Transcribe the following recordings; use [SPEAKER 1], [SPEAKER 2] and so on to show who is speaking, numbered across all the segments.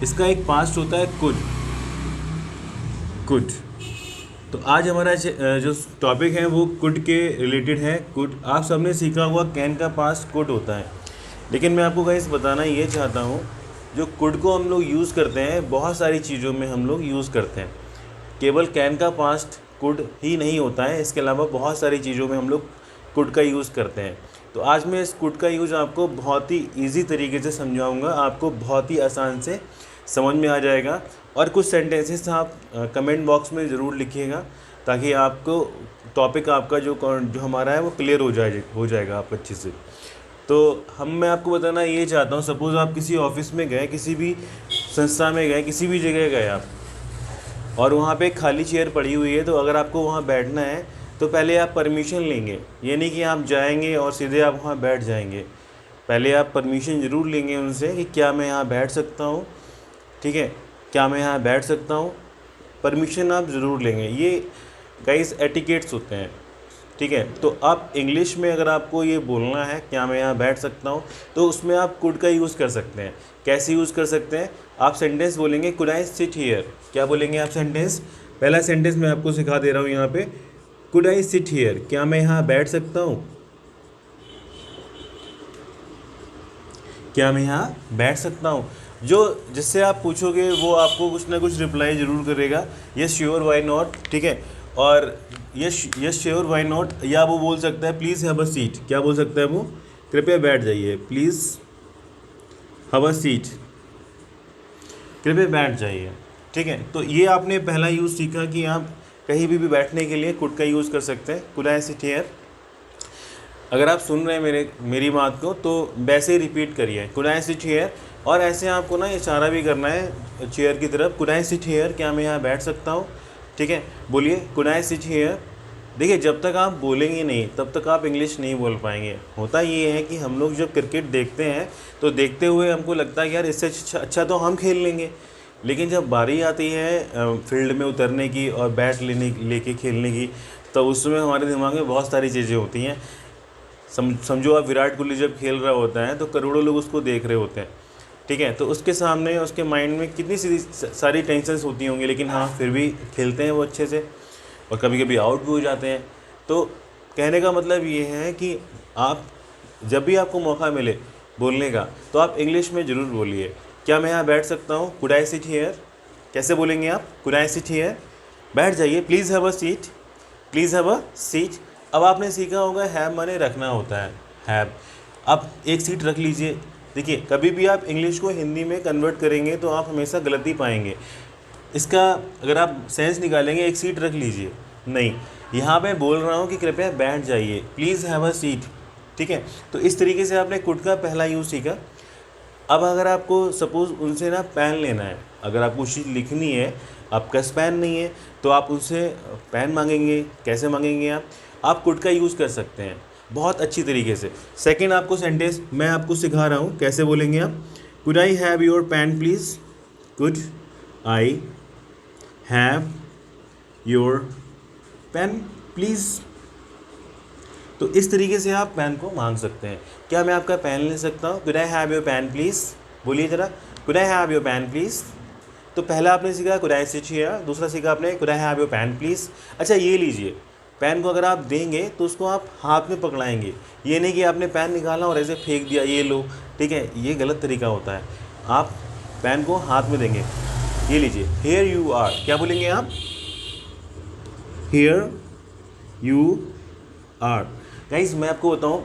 [SPEAKER 1] इसका एक पास्ट होता है कुड। कुड। तो आज हमारा जो टॉपिक है वो कुड के रिलेटेड है। कुड आप सबने सीखा हुआ कैन का पास्ट कुड होता है, लेकिन मैं आपको गाइस बताना ये चाहता हूँ, जो कुड को हम लोग यूज़ करते हैं बहुत सारी चीज़ों में हम लोग यूज़ करते हैं। केवल कैन का पास्ट कुड ही नहीं होता है, इसके अलावा बहुत सारी चीज़ों में हम लोग कुड का यूज़ करते हैं। तो आज मैं इस कुड का यूज़ आपको बहुत ही ईजी तरीके से समझाऊंगा, आपको बहुत ही आसान से समझ में आ जाएगा। और कुछ सेंटेंसेस आप कमेंट बॉक्स में ज़रूर लिखिएगा, ताकि आपको टॉपिक आपका जो हमारा है वो क्लियर हो जाएगा आप अच्छे से। तो मैं आपको बताना ये चाहता हूँ, सपोज़ आप किसी ऑफिस में गए, किसी भी संस्था में गए, किसी भी जगह गए आप, और वहाँ पे एक खाली चेयर पड़ी हुई है, तो अगर आपको वहाँ बैठना है तो पहले आप परमिशन लेंगे। ये नहीं कि आप जाएंगे और सीधे आप वहाँ बैठ जाएंगे, पहले आप परमिशन ज़रूर लेंगे उनसे कि क्या मैं यहाँ बैठ सकता हूँ, ठीक है, क्या मैं यहाँ बैठ सकता हूँ। परमिशन आप ज़रूर लेंगे, ये गाइस एटिकेट्स होते हैं, ठीक है। तो आप इंग्लिश में अगर आपको ये बोलना है क्या मैं यहाँ बैठ सकता हूँ, तो उसमें आप कुड का यूज़ कर सकते हैं। कैसे यूज़ कर सकते हैं, आप सेंटेंस बोलेंगे कुड आई सिट हियर। क्या बोलेंगे आप सेंटेंस, पहला सेंटेंस मैं आपको सिखा दे रहा हूँ यहाँ पे, कुड आई सिट हियर, क्या मैं यहाँ बैठ सकता हूँ, क्या मैं यहाँ बैठ सकता हूँ। जो जिससे आप पूछोगे वो आपको कुछ ना कुछ रिप्लाई ज़रूर करेगा, यस श्योर वाई नॉट, ठीक है। और यस श्योर वाई नॉट, या वो बोल सकता है प्लीज़ हैव अ सीट। क्या बोल सकता है वो, कृपया बैठ जाइए, प्लीज़ हैव अ सीट, कृपया बैठ जाइए, ठीक है। तो ये आपने पहला यूज़ सीखा कि आप कहीं भी बैठने के लिए कुड का यूज़ कर सकते हैं, कुड आई सिट हियर। अगर आप सुन रहे हैं मेरी बात को, तो वैसे ही रिपीट करिए, कुड आई सिट हियर। और ऐसे आपको ना इशारा भी करना है चेयर की तरफ, कुड आई सिट हियर, क्या मैं यहाँ बैठ सकता हूँ, ठीक है। बोलिए कुड आई सिट हियर। देखिए, जब तक आप बोलेंगे नहीं तब तक आप इंग्लिश नहीं बोल पाएंगे। होता ये है कि हम लोग जब क्रिकेट देखते हैं तो देखते हुए हमको लगता है कि यार इससे अच्छा तो हम खेल लेंगे, लेकिन जब बारी आती है फील्ड में उतरने की और बैट लेके खेलने की, तो उस समय हमारे दिमाग में बहुत सारी चीज़ें होती हैं। समझो आप विराट कोहली जब खेल रहा होता है तो करोड़ों लोग उसको देख रहे होते हैं, ठीक है। तो उसके सामने उसके माइंड में कितनी सारी टेंशन्स होती होंगी, लेकिन हाँ फिर भी खेलते हैं वो अच्छे से, और कभी कभी आउट भी हो जाते हैं। तो कहने का मतलब ये है कि आप जब भी आपको मौका मिले बोलने का, तो आप इंग्लिश में ज़रूर बोलिए, क्या मैं यहाँ बैठ सकता हूँ, कुड आई सिट हियर। कैसे बोलेंगे आप, कुड आई सिट हियर, बैठ जाइए, please have a seat, please have a seat. अब आपने सीखा होगा हैव माने रखना होता है, हैव। अब एक सीट रख लीजिए। देखिए, कभी भी आप इंग्लिश को हिंदी में कन्वर्ट करेंगे तो आप हमेशा गलती पाएंगे। इसका अगर आप सेंस निकालेंगे, एक सीट रख लीजिए, नहीं, यहाँ पे बोल रहा हूँ कि कृपया बैठ जाइए, प्लीज़ हैव अ सीट, ठीक है। तो इस तरीके से आपने कुड का पहला यूज़ सीखा। अब अगर आपको सपोज़ उनसे ना पेन लेना है, अगर आपको चीज़ लिखनी है, आपका पेन नहीं है, तो आप उनसे पेन मांगेंगे। कैसे मांगेंगे आप कुड का यूज़ कर सकते हैं बहुत अच्छी तरीके से। सेकंड आपको सेंटेंस मैं आपको सिखा रहा हूँ, कैसे बोलेंगे आप, could I have your pen please, could I have your pen please. तो इस तरीके से आप पेन को मांग सकते हैं, क्या मैं आपका पेन ले सकता हूँ, could I have your pen please. बोलिए ज़रा, could I have your pen please. तो पहला आपने सीखा कुड आई सिट हियर, दूसरा सीखा आपने could I have your pen please. अच्छा, ये लीजिए, पेन को अगर आप देंगे तो उसको आप हाथ में पकड़ाएंगे, ये नहीं कि आपने पेन निकाला और ऐसे फेंक दिया, ये लो, ठीक है, ये गलत तरीका होता है। आप पेन को हाथ में देंगे, ये लीजिए, हियर यू आर। क्या बोलेंगे आप, हियर यू आर। गाइस, मैं आपको बताऊं,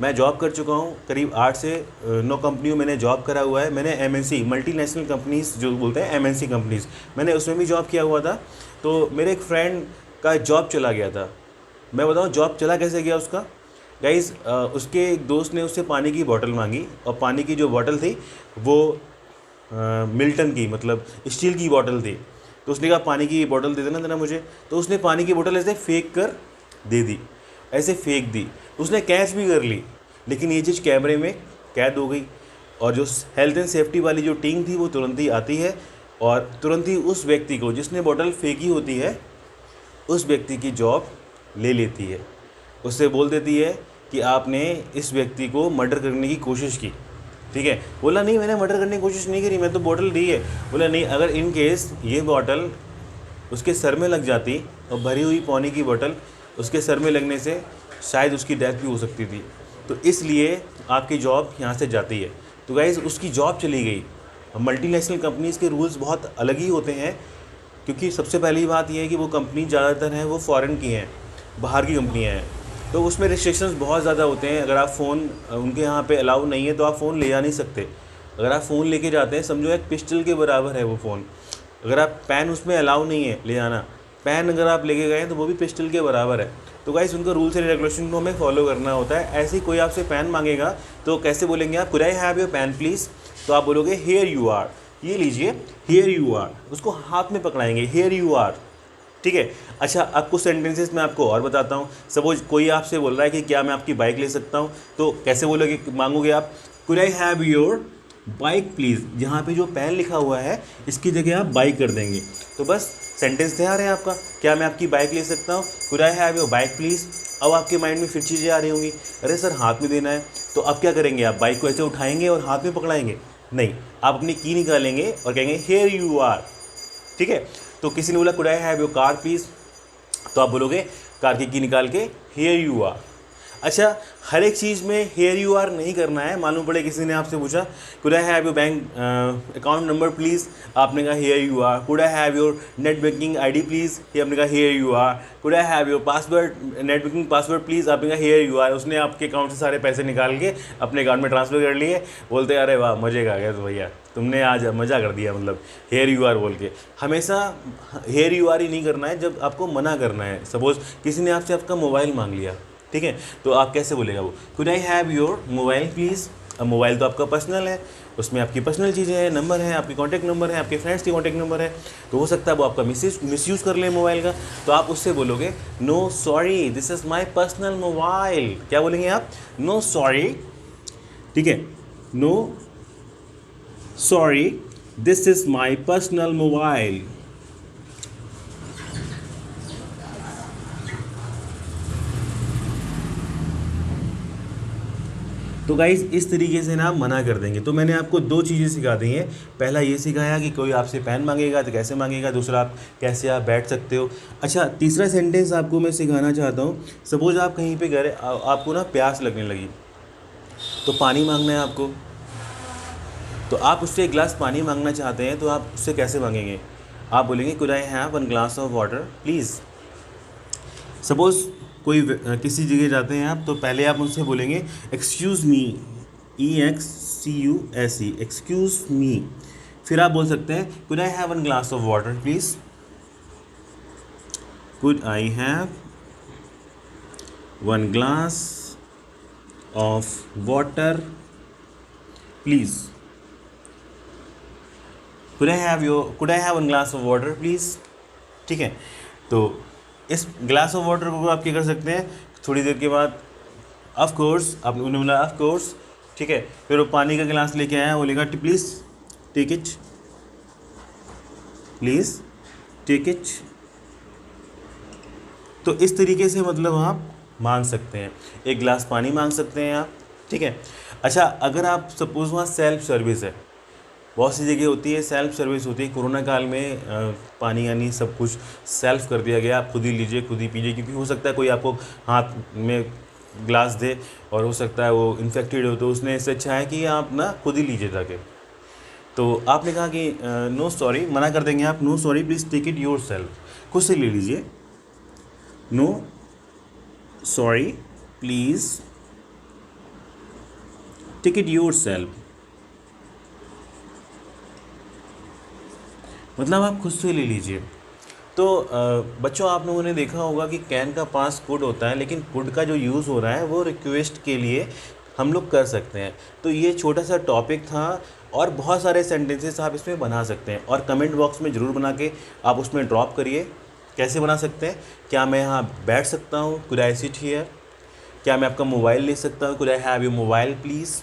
[SPEAKER 1] मैं जॉब कर चुका हूं, करीब 8 से 9 कंपनियों मैंने जॉब करा हुआ है। मैंने एमएनसी मल्टीनेशनल कंपनीज जो बोलते हैं, एमएनसी कंपनीज, मैंने उसमें भी जॉब किया हुआ था। तो मेरे एक फ्रेंड का जॉब चला गया था। मैं बताऊं जॉब चला कैसे गया उसका। गाइस, उसके एक दोस्त ने उससे पानी की बोतल मांगी, और पानी की जो बोतल थी वो मिल्टन की, मतलब स्टील की बोतल थी। तो उसने कहा पानी की बोतल दे देना मुझे। तो उसने पानी की बोतल ऐसे फेंक कर दे दी, ऐसे फेंक दी। उसने कैच भी कर ली, लेकिन ये चीज़ कैमरे में कैद हो गई, और जो हेल्थ एंड सेफ्टी वाली जो टीम थी वो तुरंत ही आती है, और तुरंत ही उस व्यक्ति को जिसने बोतल फेंकी होती है, उस व्यक्ति की जॉब ले लेती है। उससे बोल देती है कि आपने इस व्यक्ति को मर्डर करने की कोशिश की, ठीक है। बोला नहीं मैंने मर्डर करने की कोशिश नहीं करी, मैं तो बॉटल दी है। बोला नहीं, अगर इन केस ये बॉटल उसके सर में लग जाती और भरी हुई पानी की बोतल उसके सर में लगने से शायद उसकी डेथ भी हो सकती थी, तो इसलिए आपकी जॉब यहाँ से जाती है। तो गाइज़ उसकी जॉब चली गई। मल्टीनेशनल कंपनीज़ के रूल्स बहुत अलग ही होते हैं, क्योंकि सबसे पहली बात यह है कि वो कंपनी ज़्यादातर हैं वो फॉरेन की हैं, बाहर की कंपनियाँ हैं, तो उसमें रिस्ट्रिक्शंस बहुत ज़्यादा होते हैं। अगर आप फ़ोन उनके यहाँ पे अलाउ नहीं है तो आप फ़ोन ले जा नहीं सकते। अगर आप फ़ोन लेके जाते हैं समझो एक पिस्टल के बराबर है वो फ़ोन। अगर आप पेन उसमें अलाउ नहीं है ले जाना, पेन अगर आप लेके गए तो वो भी पिस्टल के बराबर है। तो गाइस उनका रूल्स एंड रेगुलेशन को हमें फॉलो करना होता है। ऐसे ही कोई आपसे पेन मांगेगा तो कैसे बोलेंगे आप, could I have your pen please, तो आप बोलोगे हियर यू आर, ये लीजिए हियर यू आर, उसको हाथ में पकड़ाएंगे हियर यू आर, ठीक है। अच्छा अब कुछ सेंटेंसेस मैं आपको और बताता हूँ। सपोज कोई आपसे बोल रहा है कि क्या मैं आपकी बाइक ले सकता हूँ, तो कैसे बोलोगे, मांगोगे आप could I have your bike please, यहाँ पे जो पेन लिखा हुआ है इसकी जगह आप बाइक कर देंगे, तो बस सेंटेंस तैयार है आपका, क्या मैं आपकी बाइक ले सकता हूँ, could I have your bike please. अब आपके माइंड में फिर चीज़ें आ रही होंगी, अरे सर हाथ में देना है, तो अब क्या करेंगे, आप बाइक को ऐसे उठाएंगे और हाथ में पकड़ाएंगे, नहीं, आप अपनी की निकालेंगे और कहेंगे हियर यू आर, ठीक है। तो किसी ने बोला could I have your car please, तो आप बोलोगे कार की निकाल के हियर यू आर। अच्छा हर एक चीज़ में हेयर यू आर नहीं करना है। मालूम पड़े किसी ने आपसे पूछा could I have your bank account number please, आपने कहा here you are. Could I have your net banking ID please, ये आपने कहा here you are. Could I have your password net banking password please, आपने कहा here you are. उसने आपके account से सारे पैसे निकाल के अपने अकाउंट में ट्रांसफ़र कर लिए। बोलते अरे वाह मज़े का गया तो भैया तुमने आज मज़ा कर दिया, मतलब हेयर यू आर बोल के। हमेशा हेयर यू आर ही नहीं करना है जब आपको मना करना है। सपोज़ किसी ने आपसे आपका मोबाइल मांग लिया, ठीक है, तो आप कैसे बोलेगा वो, could I have your mobile please. अब मोबाइल तो आपका पर्सनल है, उसमें आपकी पर्सनल चीज़ें हैं, नंबर है, आपके कॉन्टैक्ट नंबर है, आपके फ्रेंड्स की कॉन्टैक्ट नंबर है, तो हो सकता है वो आपका मिसयूज़ कर ले मोबाइल का, तो आप उससे बोलोगे no sorry this is my personal mobile. क्या बोलेंगे आप, नो सॉरी, ठीक है, no sorry this is my personal mobile. तो गाइज़ इस तरीके से ना आप मना कर देंगे। तो मैंने आपको दो चीज़ें सिखा दी हैं। पहला ये सिखाया कि कोई आपसे पेन मांगेगा तो कैसे मांगेगा, दूसरा आप कैसे आप बैठ सकते हो। अच्छा तीसरा सेंटेंस आपको मैं सिखाना चाहता हूँ। सपोज़ आप कहीं पे गए, आपको ना प्यास लगने लगी तो पानी मांगना है आपको, तो आप उससे एक गिलास पानी मांगना चाहते हैं, तो आप उससे कैसे मांगेंगे, आप बोलेंगे could I have one glass of water please. Suppose कोई किसी जगह जाते हैं आप, तो पहले आप उनसे बोलेंगे excuse me, EXCUSE, excuse me. फिर आप बोल सकते हैं could I have one glass of water please, could I have one glass of water please, could I have one glass of water please, ठीक है। तो इस ग्लास ऑफ वाटर को आप क्या कर सकते हैं, थोड़ी देर के बाद ऑफ कोर्स आपने उन्हें बोला ऑफ कोर्स, ठीक है, फिर वो पानी का गिलास लेके आया, बोलेगा please take it, please take it. तो इस तरीके से मतलब आप मांग सकते हैं, एक गिलास पानी मांग सकते हैं आप, ठीक है। अच्छा अगर आप सपोज़ वहाँ सेल्फ सर्विस है, बहुत सी जगह होती है सेल्फ सर्विस होती है। कोरोना काल में पानी यानी सब कुछ सेल्फ कर दिया गया, आप खुद ही लीजिए खुद ही पीजिए, क्योंकि हो सकता है कोई आपको हाथ में ग्लास दे और हो सकता है वो इन्फेक्टेड हो, तो उसने इससे अच्छा है कि आप ना खुद ही लीजिए जाके। तो आपने कहा कि नो सॉरी, मना कर देंगे आप, no sorry please take it yourself, खुद से ले लीजिए, no sorry please take it yourself, मतलब आप खुद से ले लीजिए। तो बच्चों आप लोगों ने देखा होगा कि कैन का पास कुड होता है, लेकिन कुड का जो यूज़ हो रहा है वो रिक्वेस्ट के लिए हम लोग कर सकते हैं। तो ये छोटा सा टॉपिक था और बहुत सारे सेंटेंसेस आप इसमें बना सकते हैं, और कमेंट बॉक्स में ज़रूर बना के आप उसमें ड्रॉप करिए कैसे बना सकते हैं। क्या मैं यहाँ बैठ सकता हूँ, कुड आई सिट हियर, क्या मैं आपका मोबाइल ले सकता हूँ, could I have your mobile please,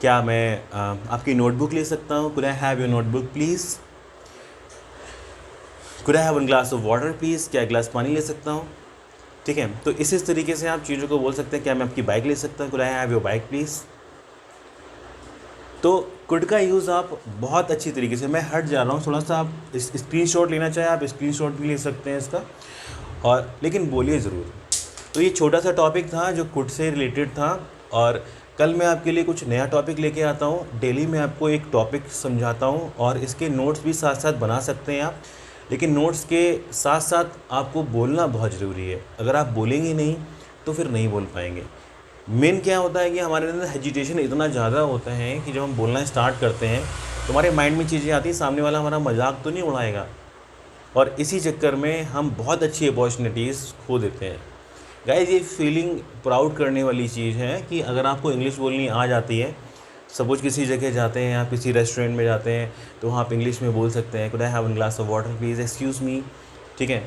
[SPEAKER 1] क्या मैं आपकी नोटबुक ले सकता हूँ, could I have your notebook please, could I have one glass of water please, क्या गिलास पानी ले सकता हूँ, ठीक है। तो इस तरीके से आप चीज़ों को बोल सकते हैं, क्या मैं आपकी बाइक ले सकता हूँ, could I have your bike please. तो कुड का यूज़ आप बहुत अच्छी तरीके से, मैं हट जा रहा हूँ थोड़ा सा, आप स्क्रीनशॉट लेना चाहें आप स्क्रीनशॉट भी ले सकते हैं इसका, और लेकिन बोलिए ज़रूर। तो ये छोटा सा टॉपिक था जो कुड से रिलेटेड था, और कल मैं आपके लिए कुछ नया टॉपिक लेके आता हूँ। डेली मैं आपको एक टॉपिक समझाता हूँ और इसके नोट्स भी साथ साथ बना सकते हैं आप, लेकिन नोट्स के साथ साथ आपको बोलना बहुत ज़रूरी है। अगर आप बोलेंगे नहीं तो फिर नहीं बोल पाएंगे। मेन क्या होता है कि हमारे अंदर हेजिटेशन इतना ज़्यादा होता है कि जब हम बोलना स्टार्ट करते हैं तो हमारे माइंड में चीज़ें आती हैं, सामने वाला हमारा मजाक तो नहीं उड़ाएगा, और इसी चक्कर में हम बहुत अच्छी अपॉर्चुनिटीज़ खो देते हैं। गाइस, ये फीलिंग प्राउड करने वाली चीज़ है कि अगर आपको इंग्लिश बोलनी आ जाती है, सपोज किसी जगह जाते हैं, आप किसी रेस्टोरेंट में जाते हैं, तो वहाँ आप इंग्लिश में बोल सकते हैं, could I have one glass of water please, excuse me, ठीक है।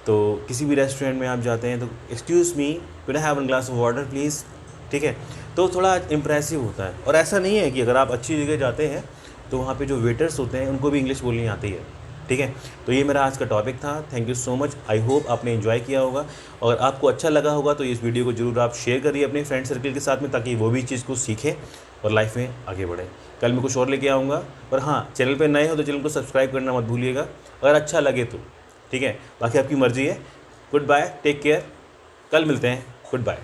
[SPEAKER 1] तो किसी भी रेस्टोरेंट में आप जाते हैं तो excuse me, could I have one glass of water please, ठीक है। तो थोड़ा इम्प्रेसिव होता है। और ऐसा नहीं है कि अगर आप अच्छी जगह जाते हैं तो वहाँ पे जो वेटर्स होते हैं उनको भी इंग्लिश बोलनी आती है, ठीक है। तो ये मेरा आज का टॉपिक था। Thank you so much. I hope आपने एंजॉय किया होगा, और आपको अच्छा लगा होगा तो इस वीडियो को जरूर आप शेयर करिए अपने फ्रेंड सर्कल के साथ में, ताकि वो भी चीज़ को सीखें और लाइफ में आगे बढ़े। कल मैं कुछ और लेके आऊँगा, पर हाँ, चैनल पर नए हो तो चैनल को सब्सक्राइब करना मत भूलिएगा, अगर अच्छा लगे तो, ठीक है। बाकी आपकी मर्ज़ी है। गुड बाय, टेक केयर, कल मिलते हैं, गुड बाय।